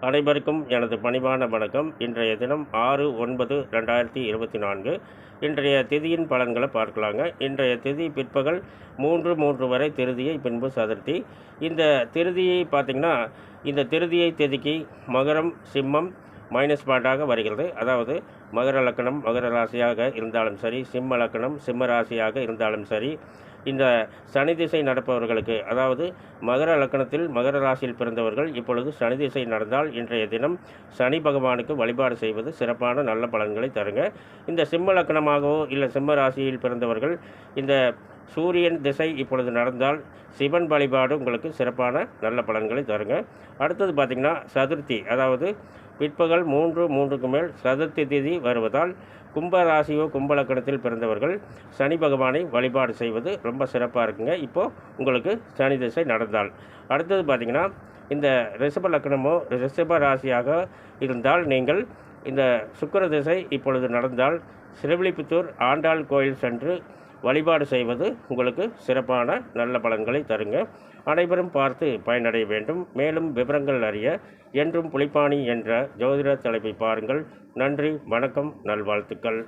அனைவருக்கும் எனது பணிவான வணக்கம். இன்றைய தினம் 6/9/2024. இன்றைய திதியின் பலன்களை பார்க்கலாங்க. இன்றைய திதி பிற்பகல் 3 வரை திருதியை, பின்பு சதுர்த்தி. இந்த திருதியை பார்த்திங்கன்னா, இந்த திருதியை திதிக்கு மகரம் சிம்மம் மைனஸ் பாயிண்டாக வருகிறது. அதாவது மகர லக்கணம் மகர ராசியாக இருந்தாலும் சரி, சிம்ம லக்கணம் சிம்ம ராசியாக இருந்தாலும் சரி, இந்த சனி திசை நடப்பவர்களுக்கு, அதாவது மகர லக்கணத்தில் மகர ராசியில் பிறந்தவர்கள் இப்பொழுது சனி திசை நடந்தால் இன்றைய தினம் சனி பகவானுக்கு வழிபாடு செய்வது சிறப்பான நல்ல பலன்களை தருங்க. இந்த சிம்ம லக்கணமாகவோ இல்லை சிம்ம ராசியில் பிறந்தவர்கள் இந்த சூரியன் திசை இப்பொழுது நடந்தால் சிவன் வழிபாடு உங்களுக்கு சிறப்பான நல்ல பலன்களை தருங்க. அடுத்தது பார்த்திங்கன்னா சதுர்த்தி, அதாவது பிற்பகல் 3:03க்கு மேல் சதுர்த்தி திதி வருவதால் கும்ப ராசியோ கும்ப லக்கணத்தில் பிறந்தவர்கள் சனி பகவானை வழிபாடு செய்வது ரொம்ப சிறப்பாக இருக்குங்க. இப்போது உங்களுக்கு சனி திசை நடந்தால். அடுத்தது பார்த்திங்கன்னா, இந்த ரிஷப லக்கணமோ ரிஷப ராசியாக இருந்தால் நீங்கள் இந்த சுக்கிர திசை இப்பொழுது நடந்தால் ஸ்ரீவில்லிபுத்தூர் ஆண்டாள் கோயில் சென்று வழிபாடு செய்வது உங்களுக்கு சிறப்பான நல்ல பலன்களை தருங்க. அனைவரும் பார்த்து பயனடைய வேண்டும். மேலும் விவரங்கள் அறிய என்றும் புலிப்பாணி என்ற ஜோதிட தலைப்பை பாருங்கள். நன்றி, வணக்கம், நல்வாழ்த்துக்கள்.